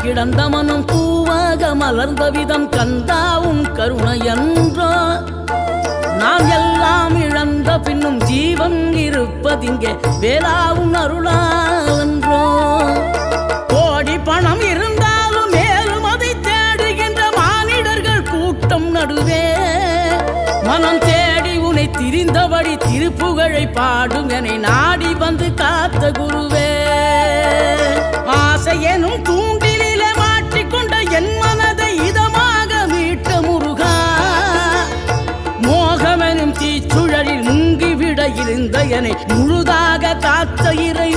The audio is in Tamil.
கிடந்த மனம் பூவாக மலர்ந்த விதம் கந்தா உன் கருணையன்றோ நாம் எல்லாம் இழந்த பின்னும் ஜீவன் இருப்பதிங்கே வேளாவும் அருளாவென்றோ கோடி பணம் இருந்தாலும் மேலும் அதை தேடுகின்ற மானிடர்கள் கூட்டம் நடுவே மனம் தேடி உன்னை திரிந்தபடி திருப்புகழை பாடும் என்னை நாடி வந்து காத்த குருவே ஆசை எனும் தூண்டிலே மாற்றிக்கொண்ட என் மனதை இதமாக மீட்ட முருகா மோகமெனும் தீச்சுழலில் முங்கிவிட இருந்த என்னை முழுதாக காத்த இறை